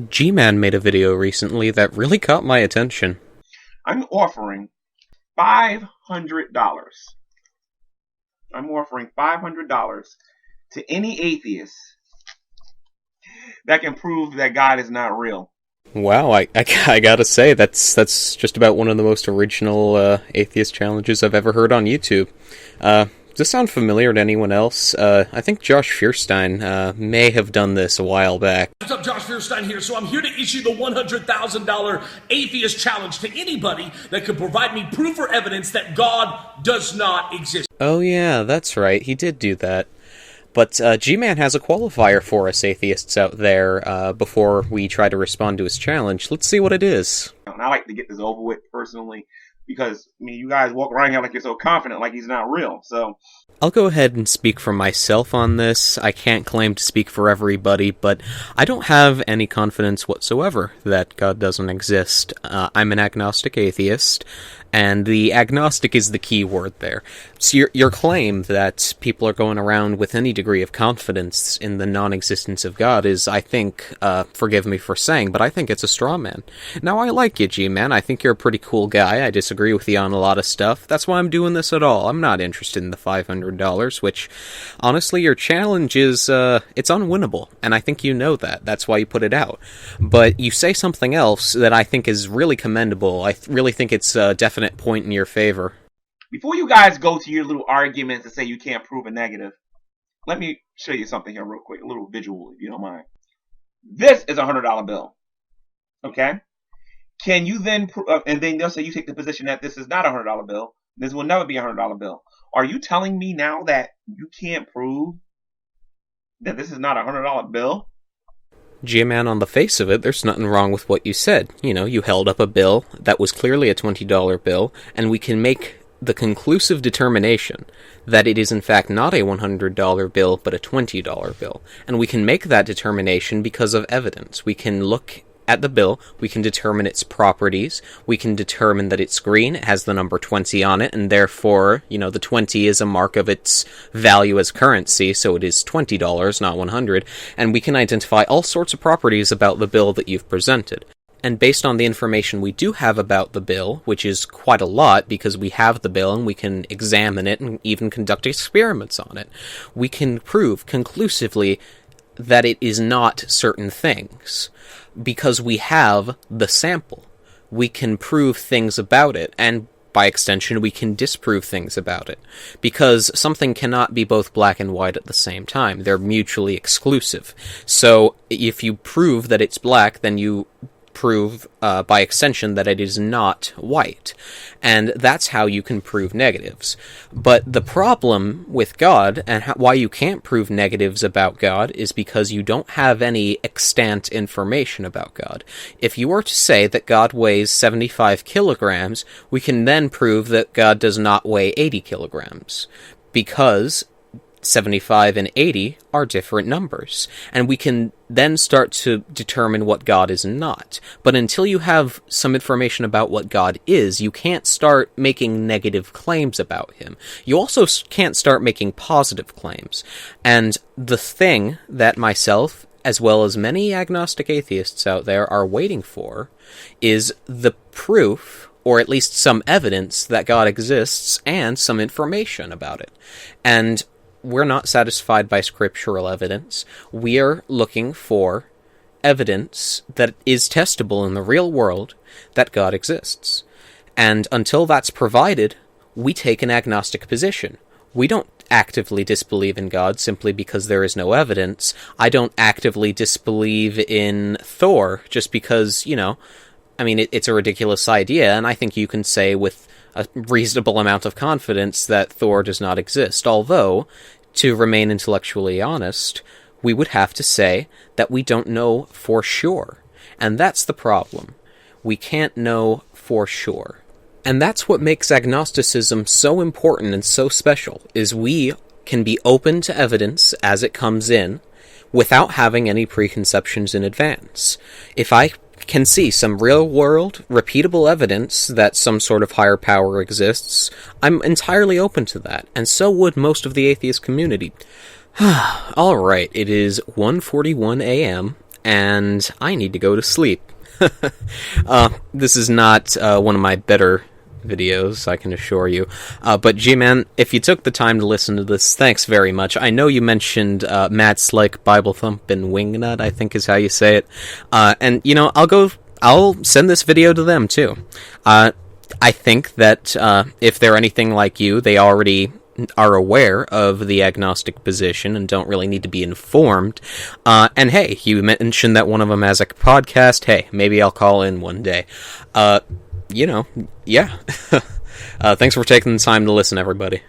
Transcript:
G-Man made a video recently that really caught my attention. I'm offering $500. I'm offering $500 to any atheist that can prove that God is not real. Wow, I gotta say, that's just about one of the most original atheist challenges I've ever heard on YouTube. Does this sound familiar to anyone else? I think Josh Fierstein may have done this a while back. What's up, Josh Fierstein here. So I'm here to issue the $100,000 atheist challenge to anybody that could provide me proof or evidence that God does not exist. Oh yeah, that's right, he did do that. But G-Man has a qualifier for us atheists out there before we try to respond to his challenge. Let's see what it is. And I like to get this over with personally because, you guys walk around here like you're so confident like he's not real. So I'll go ahead and speak for myself on this. I can't claim to speak for everybody, but I don't have any confidence whatsoever that God doesn't exist. I'm an agnostic atheist, and the agnostic is the key word there. So your claim that people are going around with any degree of confidence in the non-existence of God is, I think, forgive me for saying, but I think it's a straw man. Now, I like you, G-Man. I think you're a pretty cool guy. I disagree with you on a lot of stuff. That's why I'm doing this at all. I'm not interested in the $500, which, honestly, your challenge is, it's unwinnable, and I think you know that. That's why you put it out. But you say something else that I think is really commendable. I really think it's a definite point in your favor. Before you guys go to your little arguments and say you can't prove a negative, let me show you something here real quick, a little visual if you don't mind. This is a $100 bill. Okay? Can you then, and then they'll say you take the position that this is not a $100 bill, this will never be a $100 bill. Are you telling me now that you can't prove that this is not a $100 bill? G-Man, on the face of it, there's nothing wrong with what you said. You held up a bill that was clearly a $20 bill, and we can make the conclusive determination that it is in fact not a $100 bill, but a $20 bill. And we can make that determination because of evidence. We can look at the bill, we can determine its properties, we can determine that it's green, it has the number 20 on it, and therefore, the 20 is a mark of its value as currency, so it is $20, not $100, and we can identify all sorts of properties about the bill that you've presented. And based on the information we do have about the bill, which is quite a lot because we have the bill and we can examine it and even conduct experiments on it, we can prove conclusively that it is not certain things. Because we have the sample, we can prove things about it, and by extension, we can disprove things about it. Because something cannot be both black and white at the same time. They're mutually exclusive. So, if you prove that it's black, then you prove, by extension, that it is not white. And that's how you can prove negatives. But the problem with God, and why you can't prove negatives about God, is because you don't have any extant information about God. If you were to say that God weighs 75 kilograms, we can then prove that God does not weigh 80 kilograms. Because 75 and 80 are different numbers, and we can then start to determine what God is not. But until you have some information about what God is, you can't start making negative claims about him. You also can't start making positive claims. And the thing that myself, as well as many agnostic atheists out there, are waiting for is the proof, or at least some evidence, that God exists and some information about it. And we're not satisfied by scriptural evidence. We are looking for evidence that is testable in the real world that God exists. And until that's provided, we take an agnostic position. We don't actively disbelieve in God simply because there is no evidence. I don't actively disbelieve in Thor just because, it's a ridiculous idea, and I think you can say with a reasonable amount of confidence that Thor does not exist. Although, to remain intellectually honest, we would have to say that we don't know for sure. And that's the problem. We can't know for sure. And that's what makes agnosticism so important and so special, is we can be open to evidence as it comes in without having any preconceptions in advance. If I can see some real-world, repeatable evidence that some sort of higher power exists, I'm entirely open to that, and so would most of the atheist community. Alright, it is 1:41 a.m., and I need to go to sleep. This is not one of my better videos, I can assure you. But G-Man, if you took the time to listen to this, thanks very much. I know you mentioned Matt Slick, Bible Thumpin' Wingnut, I think is how you say it. And, you know, I'll send this video to them, too. I think that if they're anything like you, they already are aware of the agnostic position and don't really need to be informed. And hey, you mentioned that one of them has a podcast. Hey, maybe I'll call in one day. You know, yeah. Thanks for taking the time to listen, everybody.